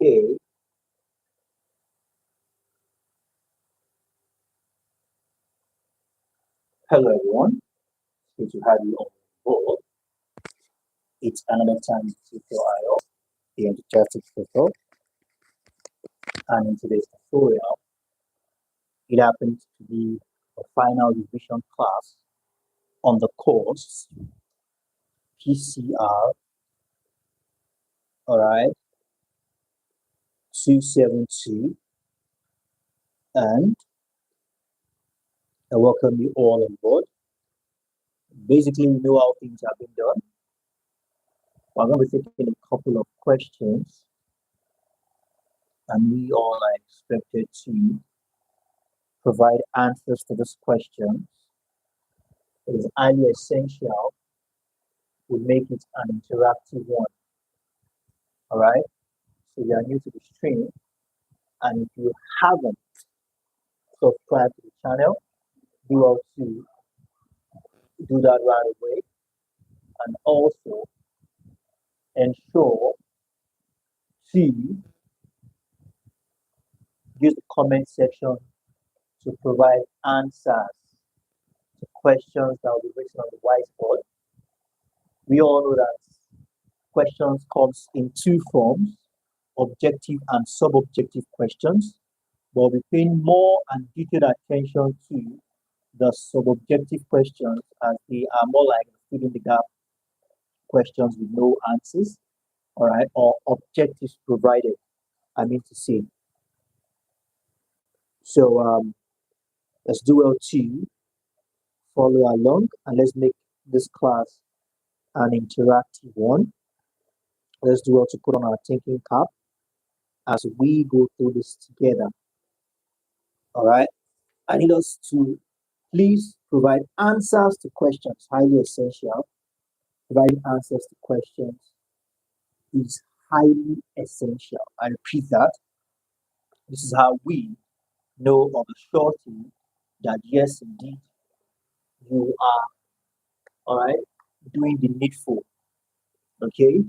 Okay. Hello, everyone. Good to have you on board. It's another time to your IO, the enthusiastic tutor, and in today's tutorial, it happens to be a final revision class on the course PCR, all right, 272, and I welcome you all on board. Basically, we know how things have been done. I'm going to be taking a couple of questions, and we all are expected to provide answers to these questions. It is highly essential we make it an interactive one. All right. So you are new to the stream, and if you haven't subscribed to the channel, do well to do that right away, and also ensure to use the comment section to provide answers to questions that will be written on the whiteboard. We all know that questions comes in two forms, objective and sub-objective questions, but we'll be paying more and detailed attention to the sub-objective questions as they are more like filling the gap questions with no answers, all right, or objectives provided, I mean to say. So let's do well to follow along, and let's make this class an interactive one. Let's do well to put on our thinking cap as we go through this together. All right. I need us to please provide answers to questions, highly essential. Providing answers to questions is highly essential. I repeat that. This is how we know of a surety that yes, indeed, you are, all right, doing the needful. Okay.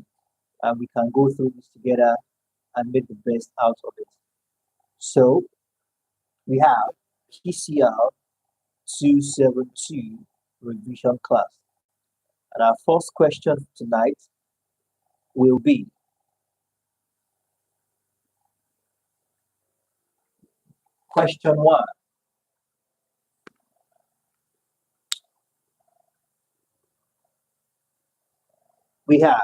And we can go through this together and make the best out of it. So we have PCR 272 revision class. And our first question tonight will be question 1. We have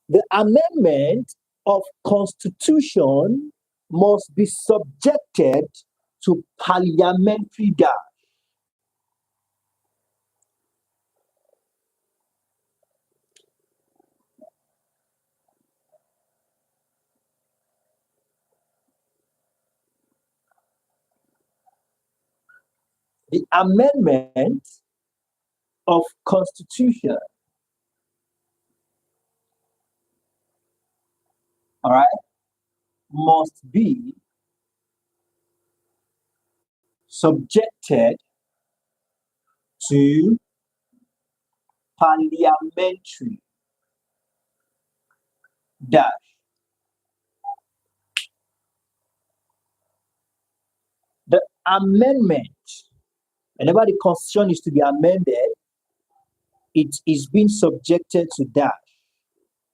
the amendment of Constitution must be subjected to parliamentary dash. The amendment of Constitution, all right, must be subjected to parliamentary dash. The amendment, whenever the Constitution is to be amended, it is being subjected to dash.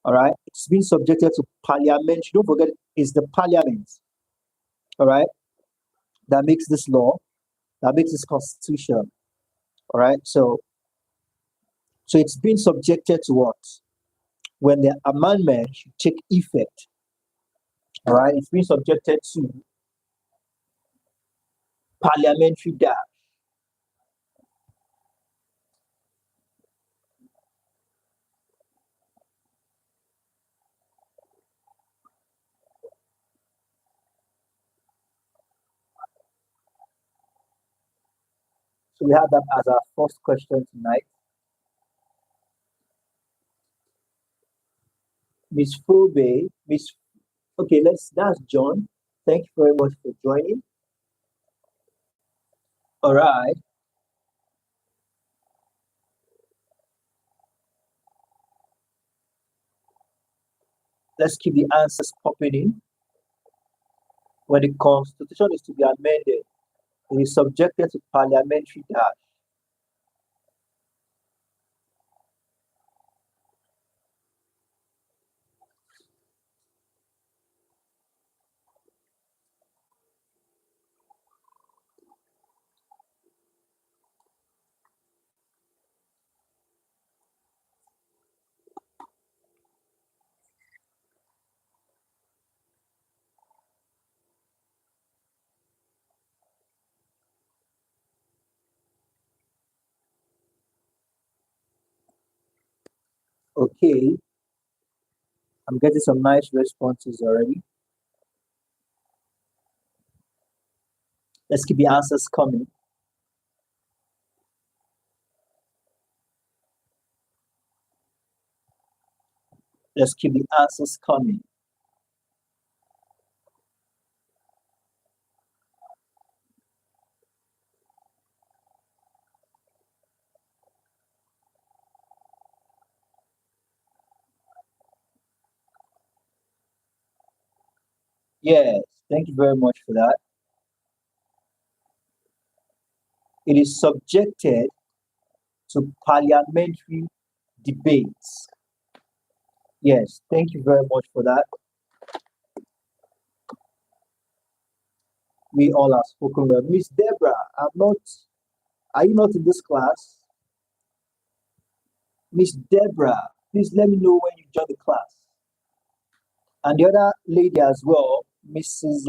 All right, it's been subjected to parliament. Don't forget, it's the parliament, all right, that makes this law, that makes this constitution. All right, so it's been subjected to what? When the amendment should take effect, all right, it's been subjected to parliamentary dash. So we have that as our first question tonight. Miss Fulbe, okay, that's John. Thank you very much for joining. All right. Let's keep the answers popping in. When the constitution is to be amended, it is subjected to parliamentary dash. Okay, I'm getting some nice responses already. Let's keep the answers coming. Let's keep the answers coming. Yes, thank you very much for that. It is subjected to parliamentary debates. Yes, thank you very much for that. We all have spoken well. Miss Deborah, are you not in this class? Miss Deborah, please let me know when you join the class. And the other lady as well, Mrs.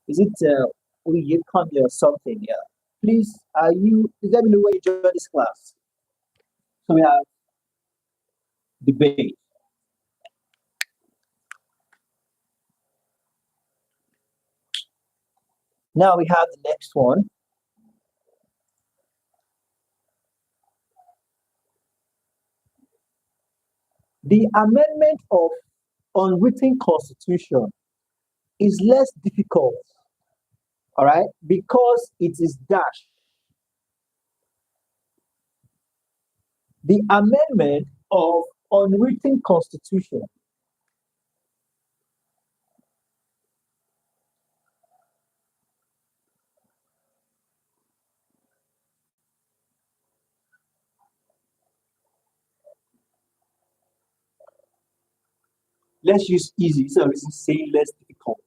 Is it Oyekami or something? Yeah. Please, please let me know when you join this class. So we have debate. Now we have the next one. The amendment of unwritten constitution is less difficult, all right, because it is dash. The amendment of unwritten constitution. Let's use easy instead of saying less difficult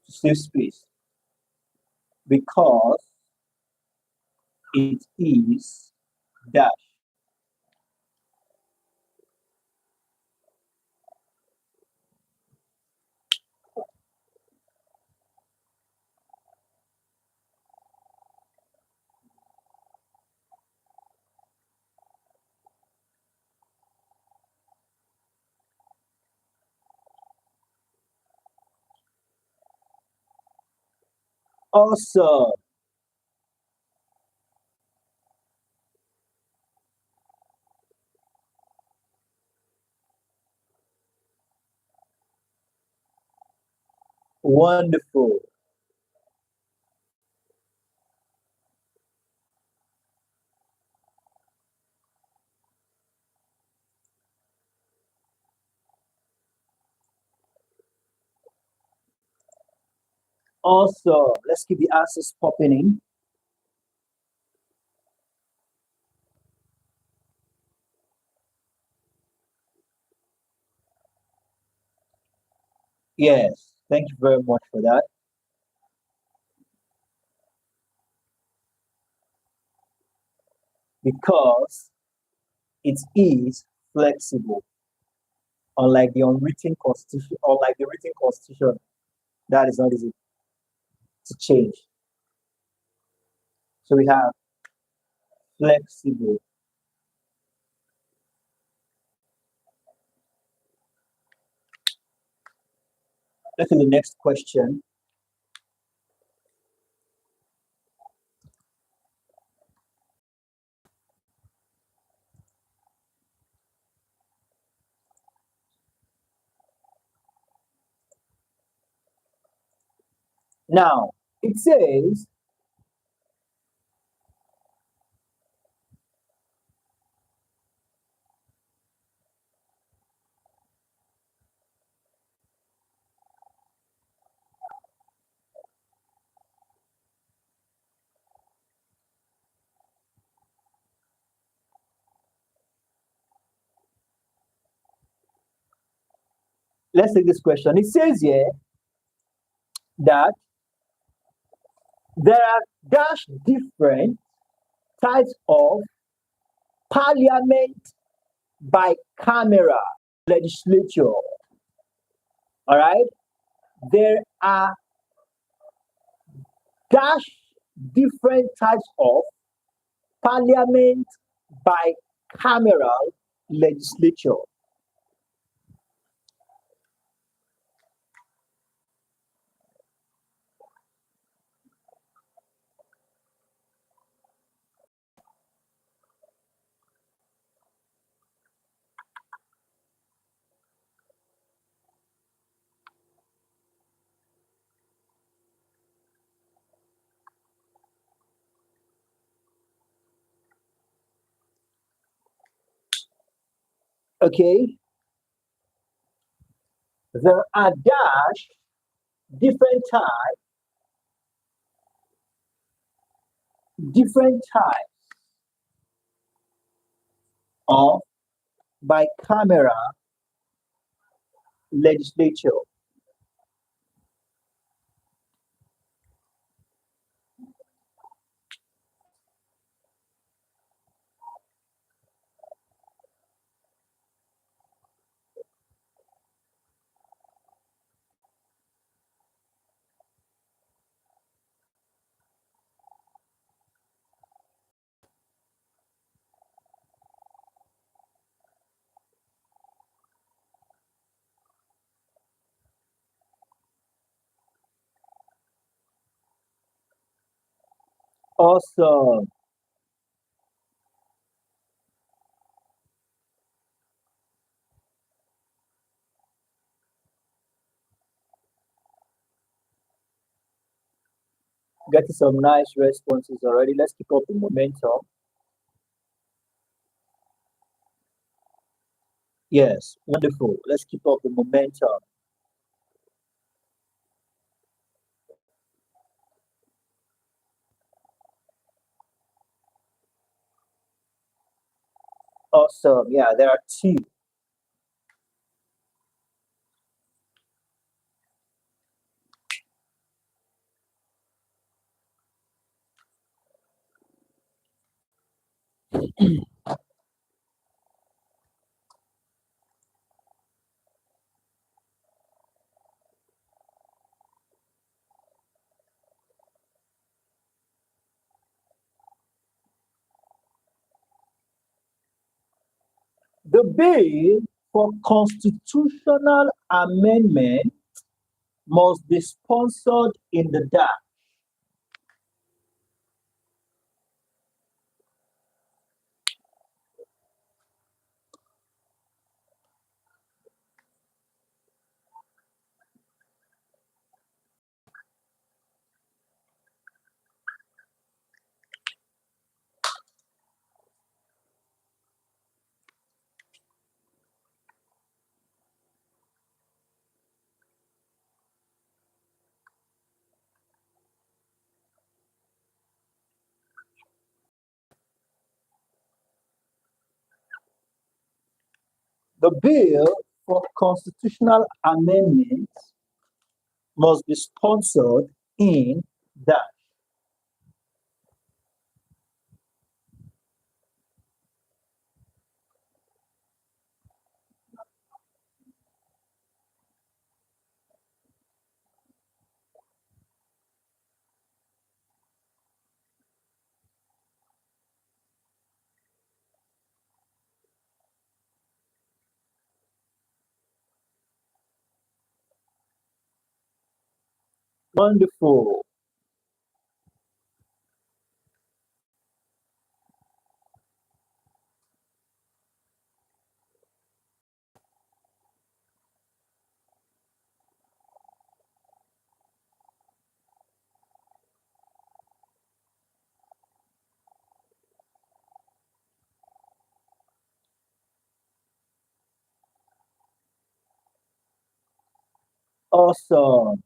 to save space because it is dash. Awesome. Wonderful. Awesome. Let's keep the answers popping in. Yes. Thank you very much for that. Because it is flexible, unlike the unwritten constitution, unlike the written constitution, that is not easy to change. So we have flexible. Let's do the next question. Now, it says Let's take this question. It says here that there are dash different types of parliament bicameral legislature. All right, there are dash different types of parliament bicameral legislature. Okay, there are dash different types, different types of bicameral legislature. Awesome. Getting some nice responses already. Let's keep up the momentum. Yes, wonderful. Let's keep up the momentum. Awesome. Yeah, there are two. The bill for constitutional amendment must be sponsored in the dark. The bill for constitutional amendment must be sponsored in that. Wonderful. Awesome.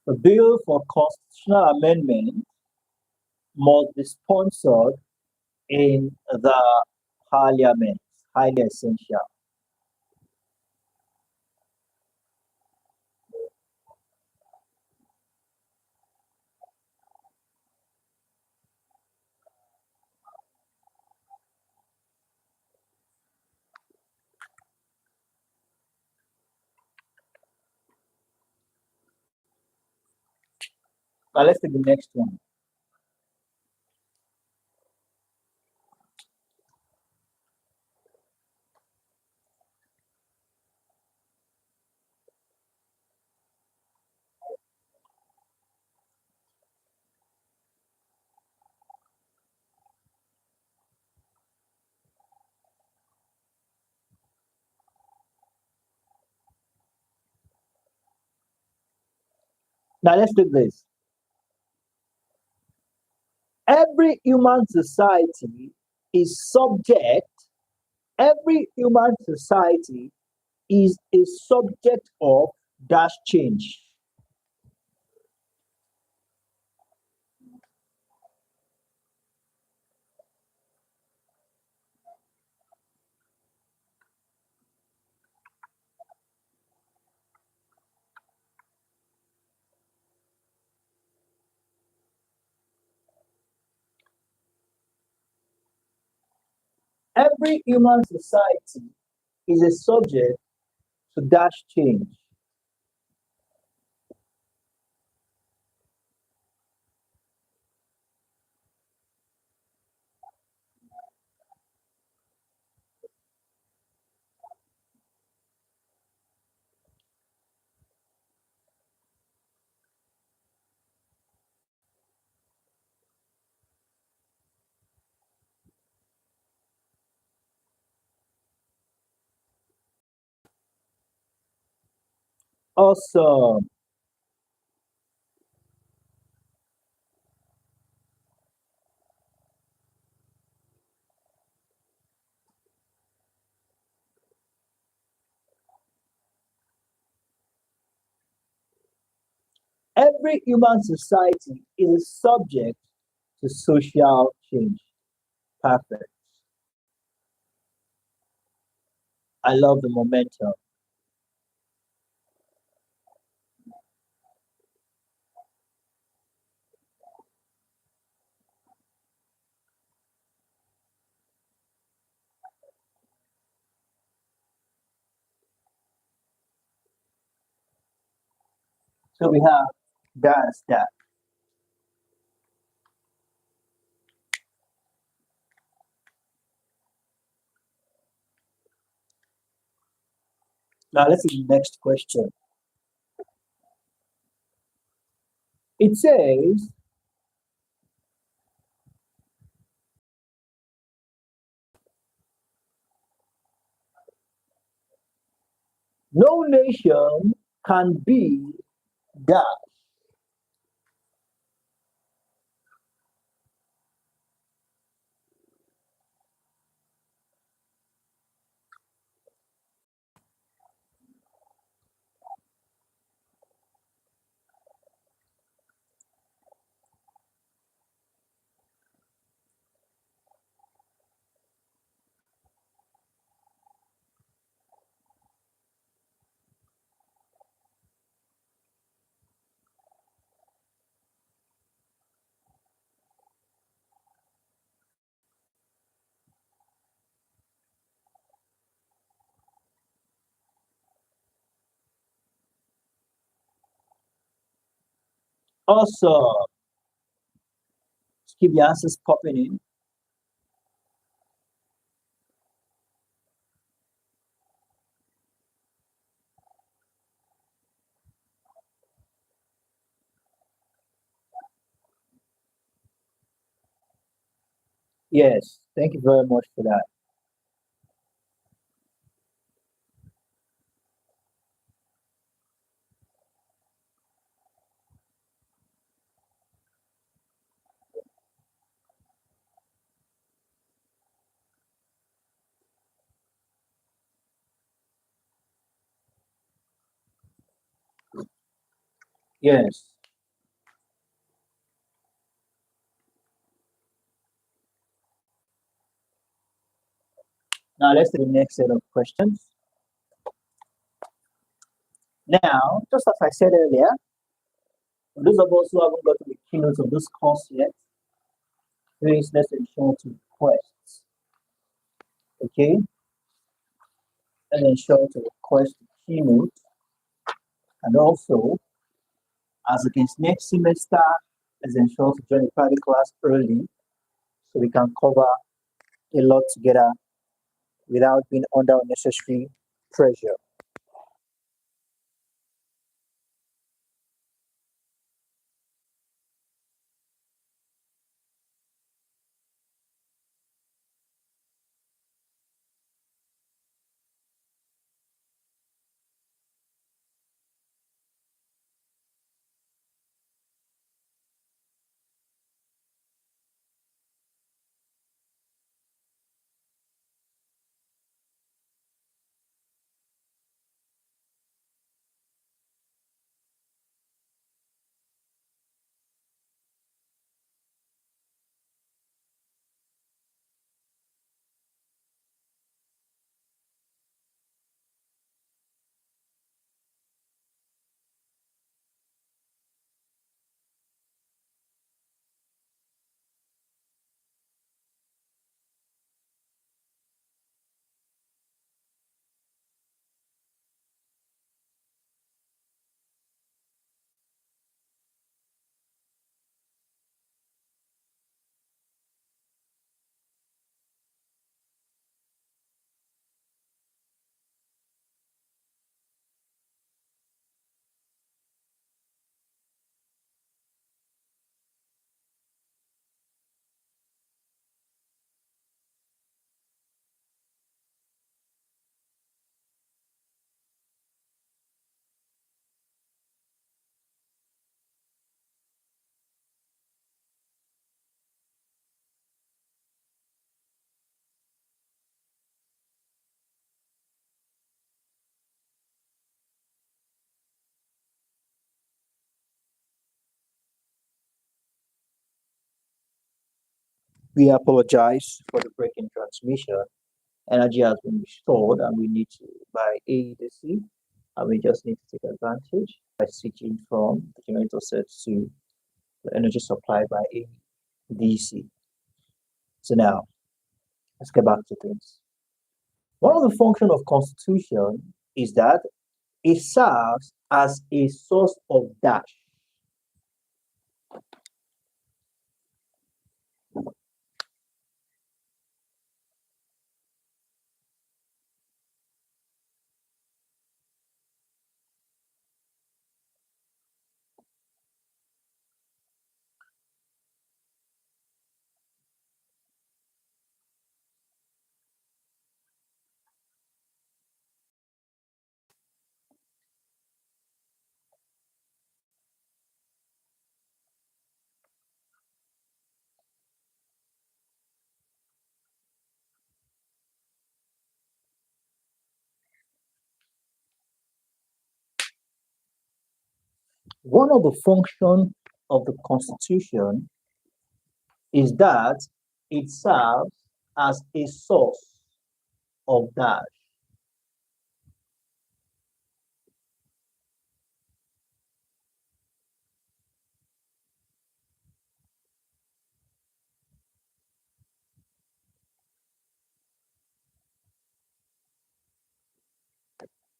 The bill for constitutional amendment must be sponsored in the parliament, highly essential. Now let's take the next one. Now let's take this. Every human society is subject, every human society is a subject of dash change. Every human society is a subject to dash change. Awesome. Every human society is subject to social change. Perfect. I love the momentum. So we have that. Now let's see the next question. It says, no nation can be that. Also, keep the answers popping in. Yes, thank you very much for that. Yes. Now let's do the next set of questions. Now, just as I said earlier, for those of us who haven't got to the keynote of this course yet, please let's ensure to request. Okay, let's ensure to request the keynote, and also as against next semester, let's ensure to join the private class early so we can cover a lot together without being under unnecessary pressure. We apologize for the break in transmission. Energy has been restored and we need to buy AEDC, and we just need to take advantage by switching from the generator set to the energy supplied by AEDC. So now let's get back to things. One of the functions of constitution is that it serves as a source of dash. One of the functions of the constitution is that it serves as a source of dash.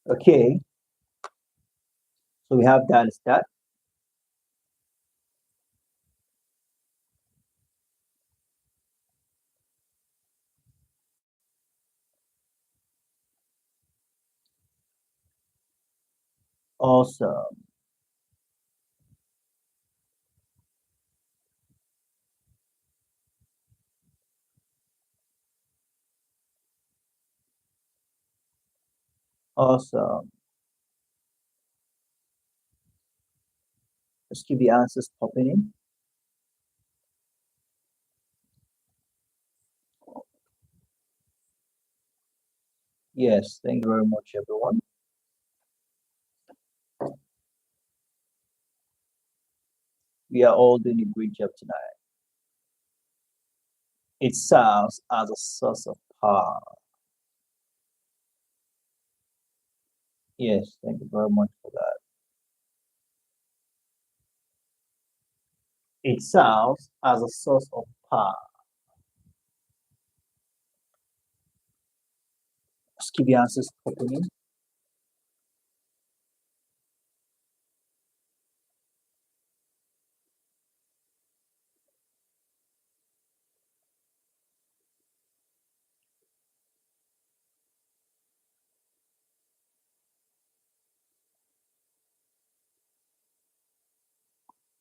Okay, so we have that as that. Awesome. Awesome. Let's keep the answers popping in. Yes, thank you very much, everyone. We are all doing a great job tonight. It serves as a source of power. Yes, thank you very much for that. It serves as a source of power. Just keep your answers opening.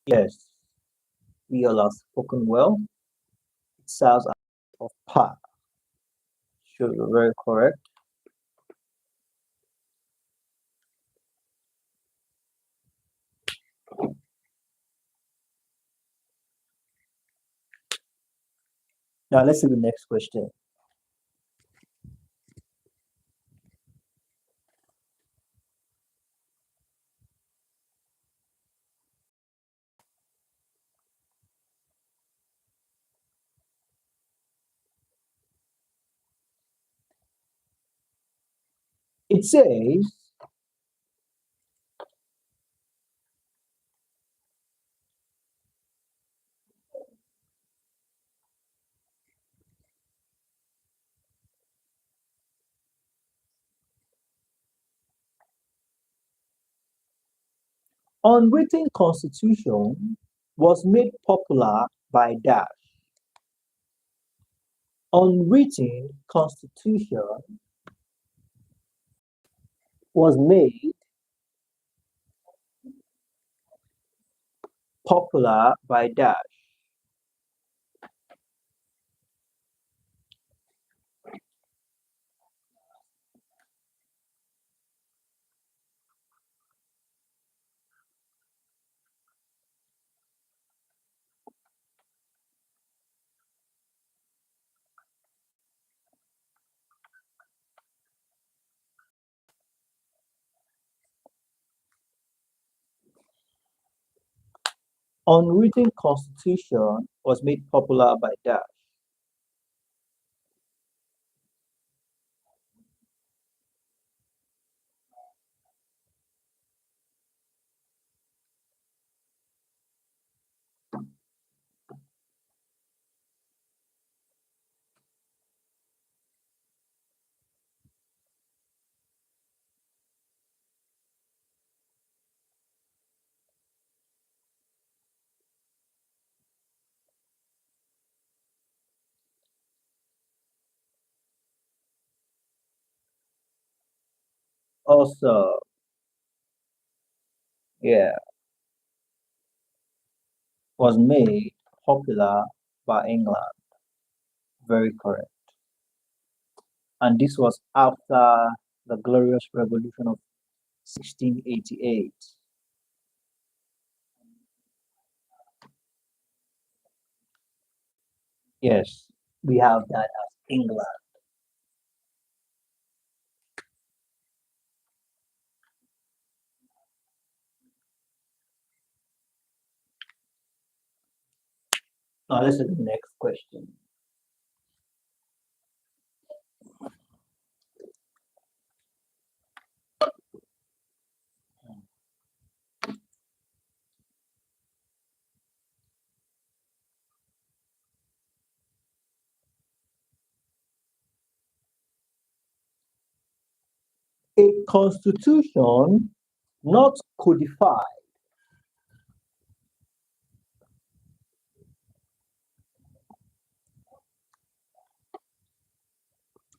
Yes, we all have spoken well. It serves as a source of power. Sure, you're very correct. Now let's see the next question. It says, unwritten constitution was made popular by dash. Unwritten constitution was made popular by dash. Unwritten constitution was made popular by dash. Also, yeah, was made popular by England. Very correct. And this was after the Glorious Revolution of 1688. Yes, we have that as England. Now let's look at the next question. A constitution not codified,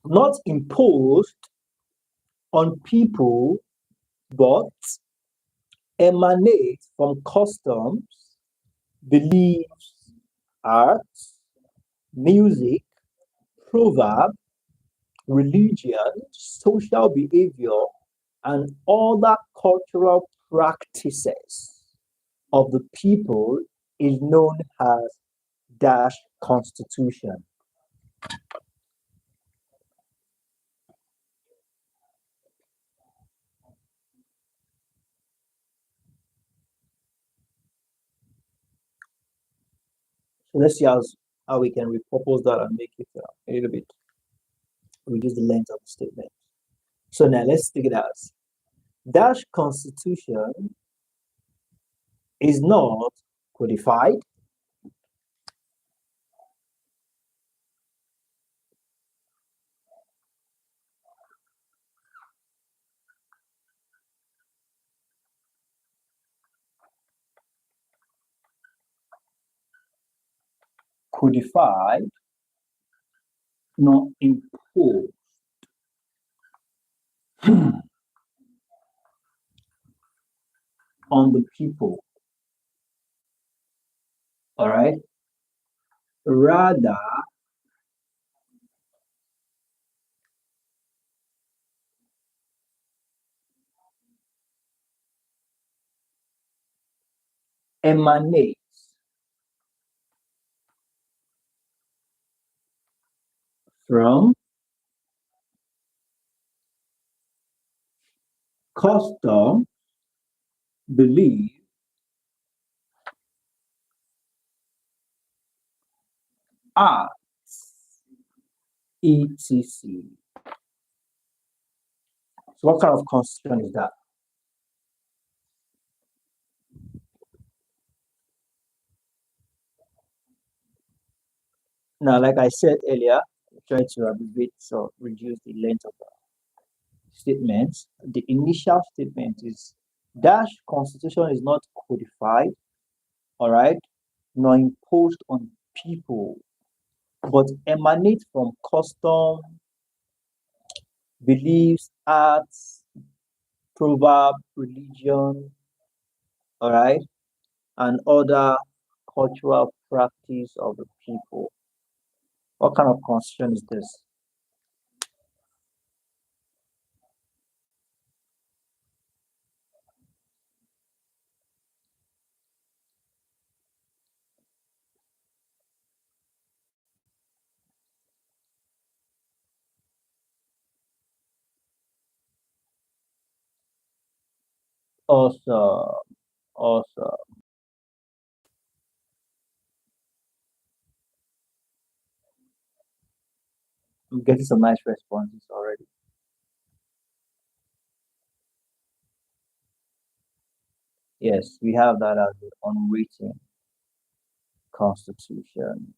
not imposed on people, but emanates from customs, beliefs, arts, music, proverb, religion, social behavior, and other cultural practices of the people is known as dash constitution. So let's see how we can repurpose that and make it a little bit reduce the length of the statement. So now let's take it as Dash constitution is not codified. Codified, not imposed on the people. All right. Rather, emanates from custom, belief, art, etc. So what kind of constitution is that? Now, like I said earlier, try to abbreviate or reduce the length of the statements. The initial statement is dash constitution is not codified, all right, nor imposed on people, but emanate from custom, beliefs, arts, proverb, religion, all right, and other cultural practice of the people. What kind of constitution is this? Also, also, I'm getting some nice responses already. Yes, we have that as the unwritten constitution.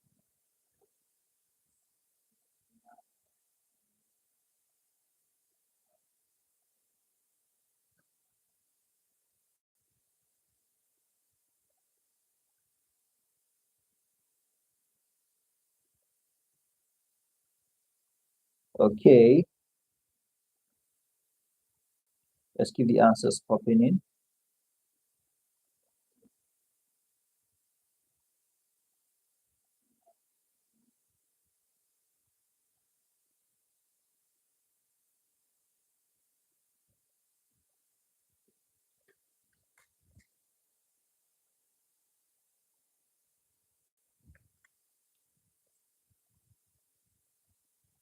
Okay, let's keep the answers popping in.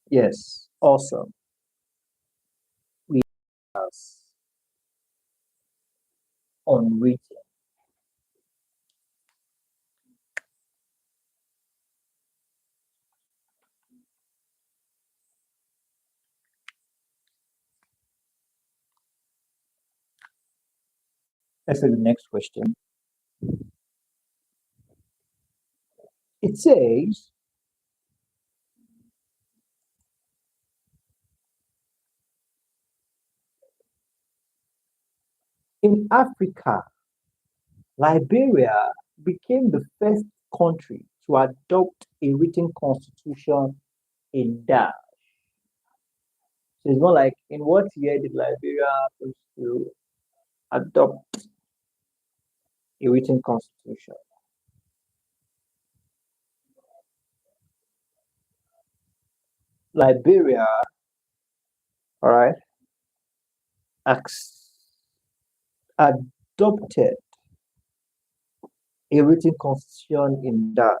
Yes, awesome. We have unwritten. Let's take the next question. It says, in Africa, Liberia became the first country to adopt a written constitution in that. So it's more like in what year did Liberia first to adopt a written constitution? Liberia, all right, ex- adopted a written constitution in that.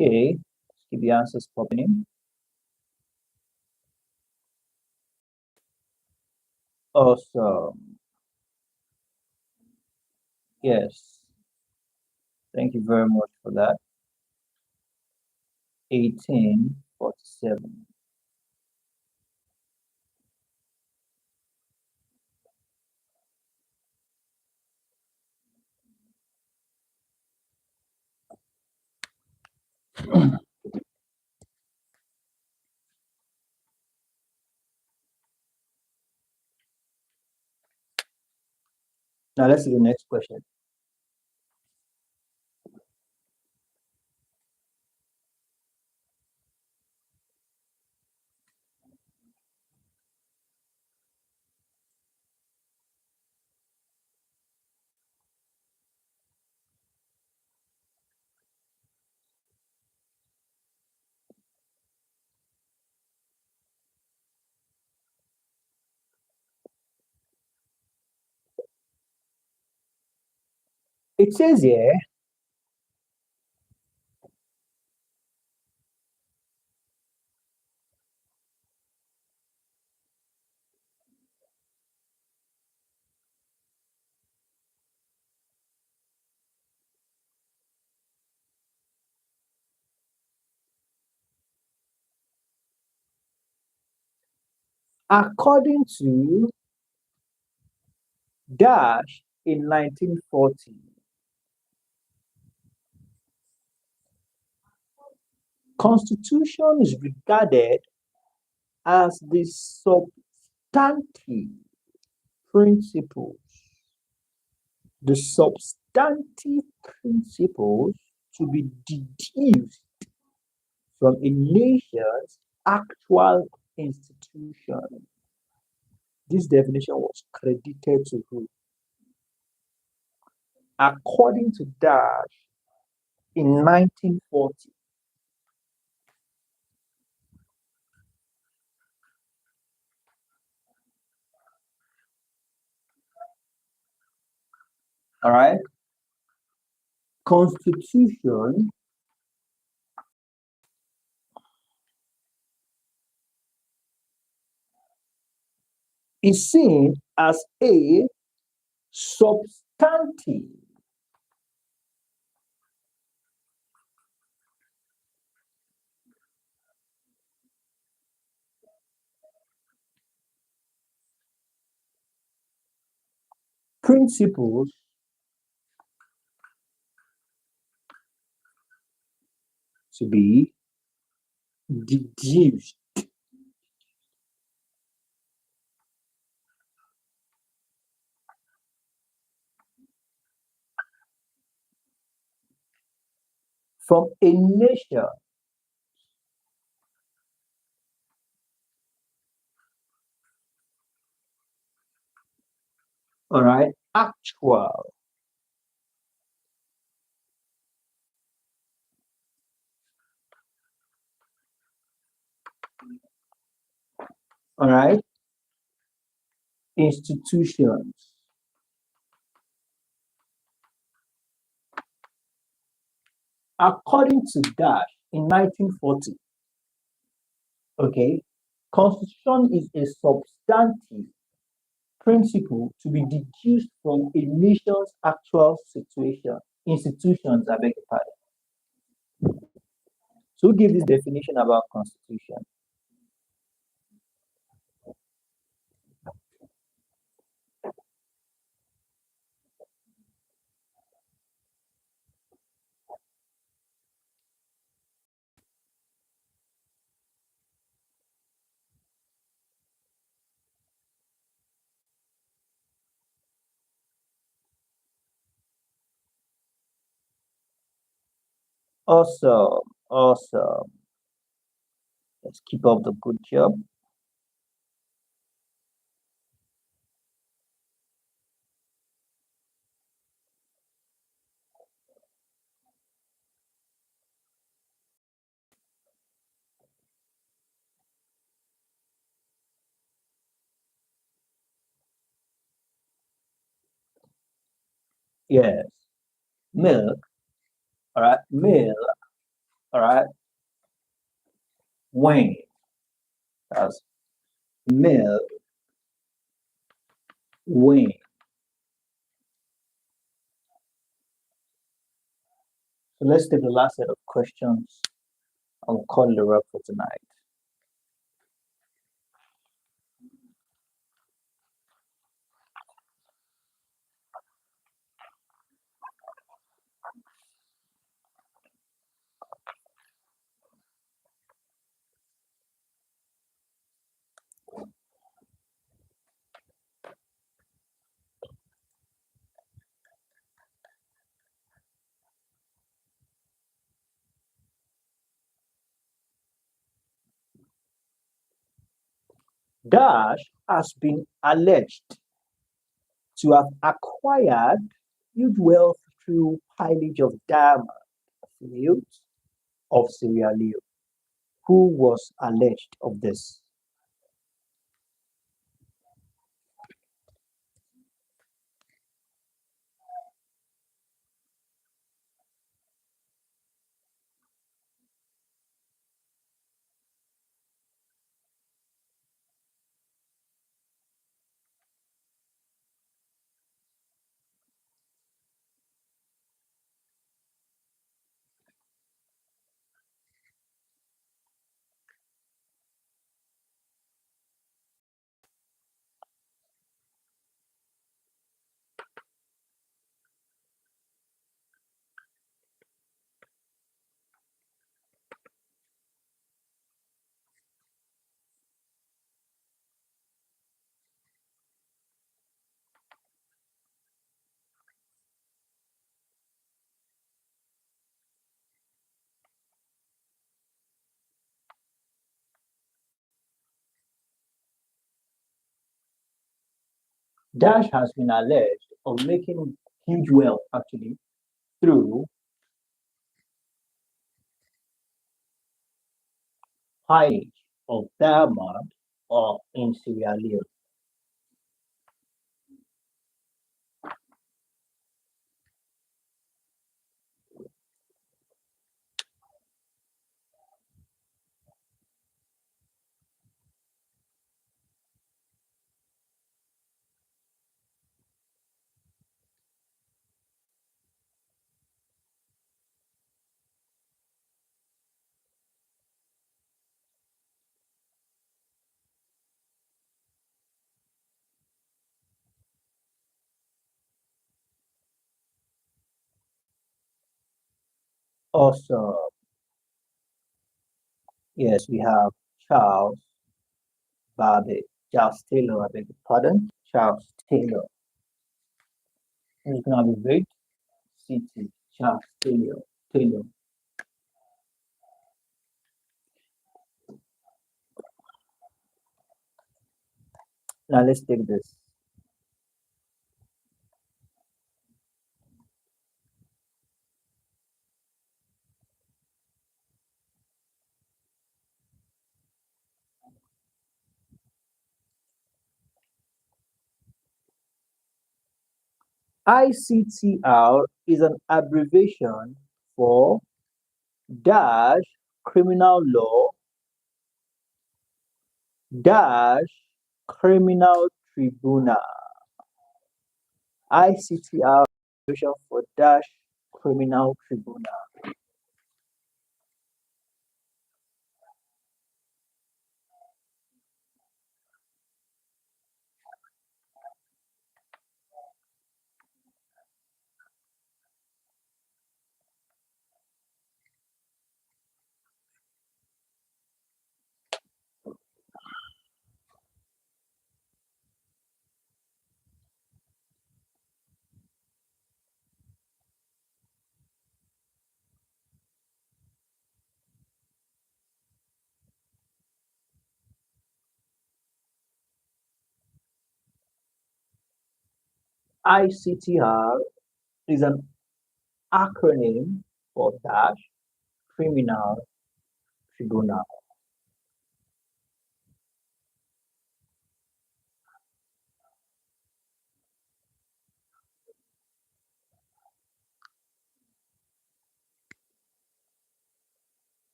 Okay, let's keep the answers popping in. Awesome. Yes. Thank you very much for that. 1847. Now let's see the next question. It says here, according to Dash in 1940, Constitution is regarded as the substantive principles, the substantive principles to be deduced from a nation's actual institution. This definition was credited to who? According to Dash in 1940. All right. Constitution is seen as a substantive principles to be deduced from a nation, all right, actual, all right, institutions. According to that, in 1940, okay, constitution is a substantive principle to be deduced from a nation's actual situation, institutions, I beg your pardon. So who gave this definition about constitution? Awesome, awesome. Let's keep up the good job. Yes, milk, all right, milk, All right. When. That's milk. When. So let's take the last set of questions and we'll call it a wrap for tonight. Dash has been alleged to have acquired huge wealth through pillage of diamond fields of Sierra Leone. Who was alleged of this? Dash has been alleged of making huge wealth actually through pillage of diamond or in Sierra Leone. Also, yes, we have Charles Barbie, Charles Taylor, I beg your pardon, Charles Taylor. It's gonna be great. City, Charles Taylor, Taylor. Now let's take this. ICTR is an abbreviation for dash criminal law dash criminal tribunal. ICTR abbreviation for dash criminal tribunal. ICTR is an acronym for dash criminal tribunal.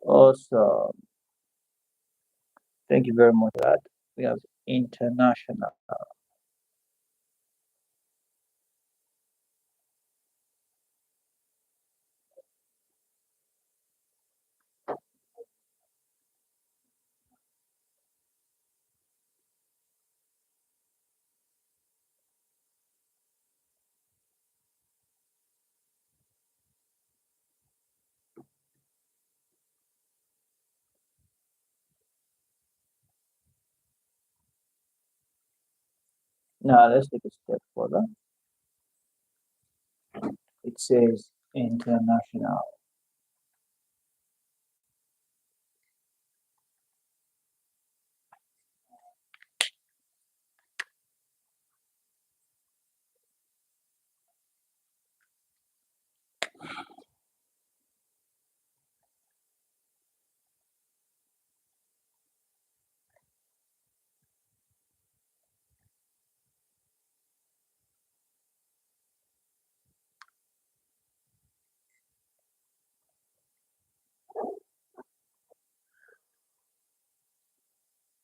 Awesome. Thank you very much for that. We have international. Now let's take a step further. It says international.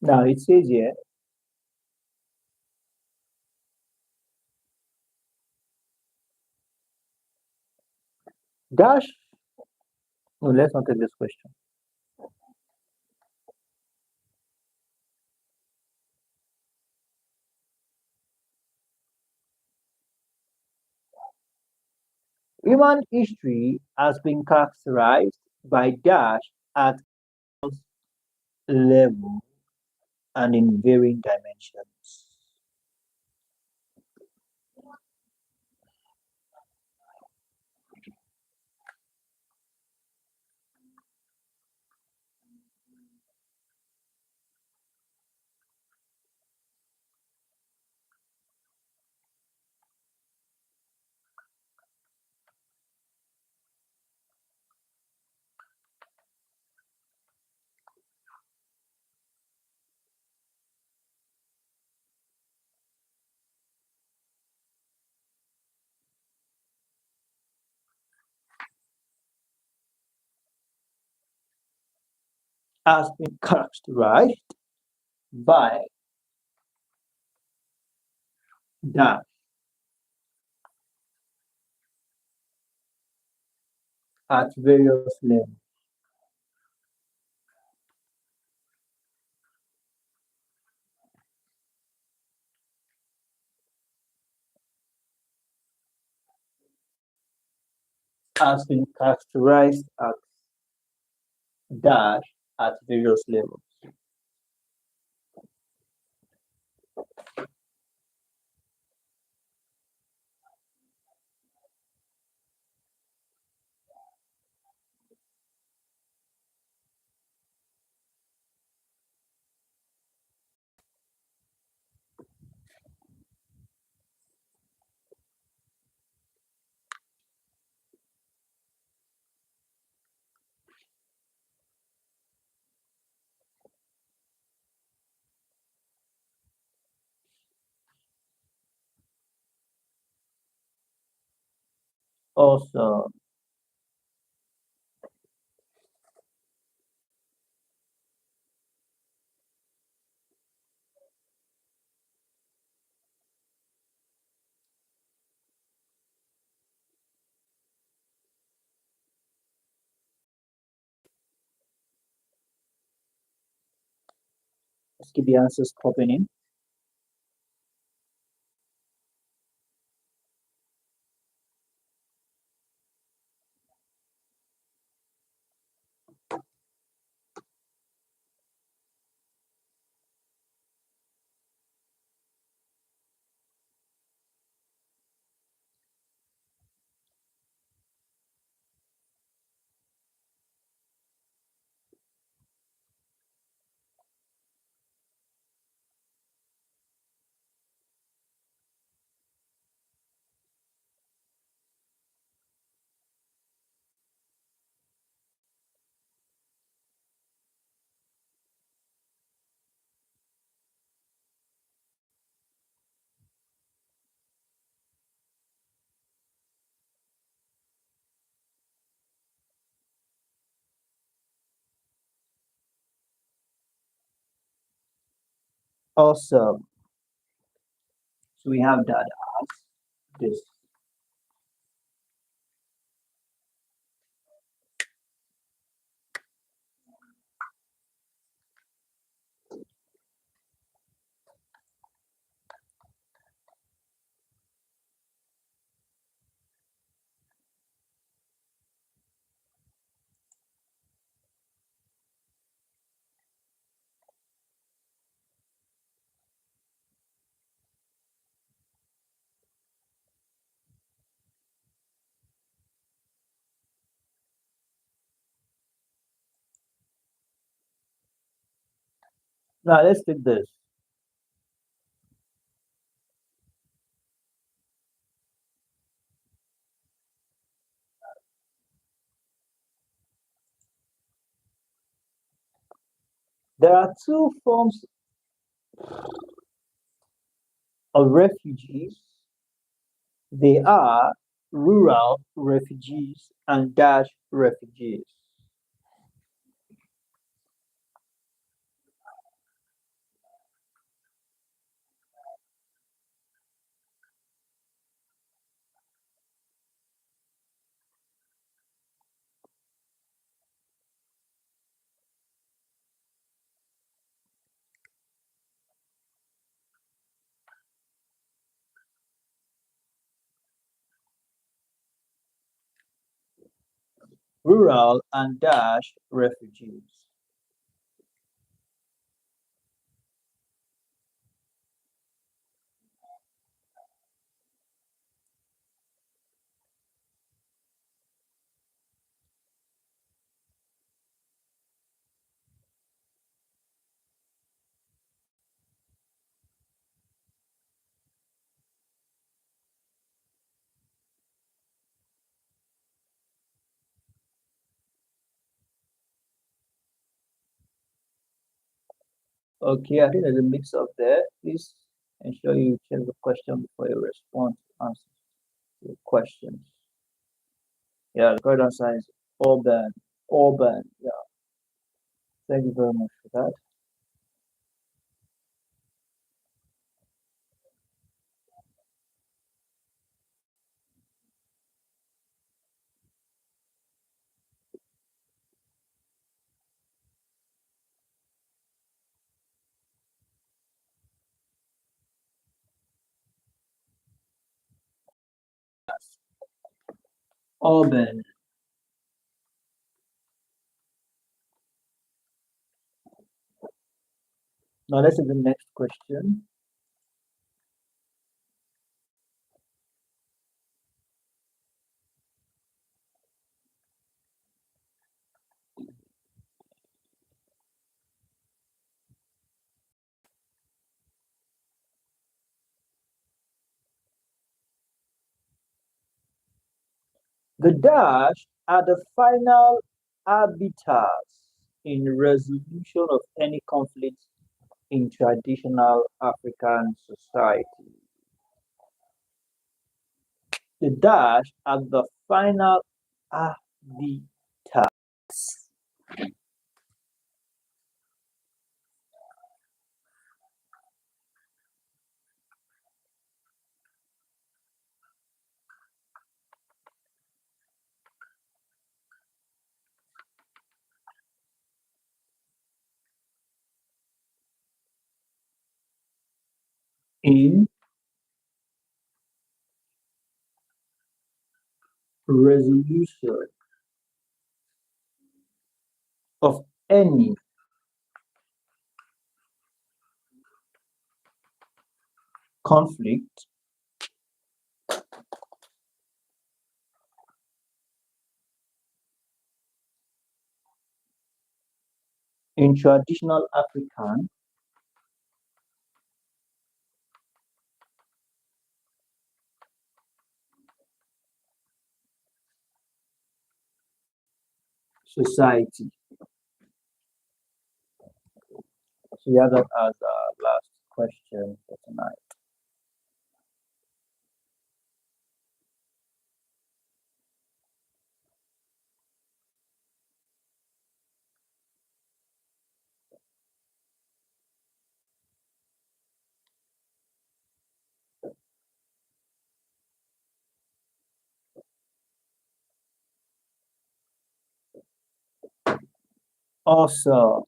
Now it says here dash. No, let's not take this question. Human history has been characterized by dash at level and in varying dimensions. Has been characterized by dash at various levels. Has been characterized as dash at various levels. Also, let's keep the answers popping in. Awesome. So we have that as this. Now let's take this. There are two forms of refugees. They are rural refugees and dash refugees. Rural and dash refugees. Okay, I think there's a mix up there. Please ensure you check the question before you respond to answer the questions. Yeah, the correct answer is urban. Urban. Yeah, thank you very much for that. Urban. Now let's see the next question. The dash are the final arbiters in resolution of any conflict in traditional African society. The dash are the final arbiters in resolution of any conflict in traditional African society. So we have that as our last question for tonight. Awesome.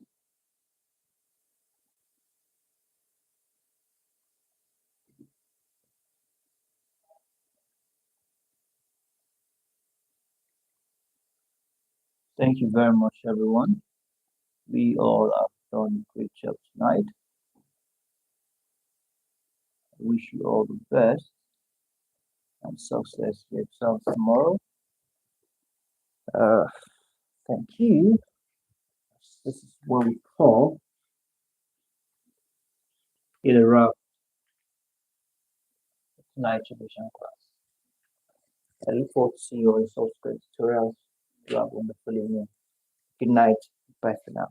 Thank you very much, everyone. We all have done a great job tonight. I wish you all the best and success for yourselves tomorrow. Uh, thank you. This is what we call it a wrap tonight's revision class. I look forward to see you all in subsequent tutorials. You have a wonderful evening. Good night. Bye for now.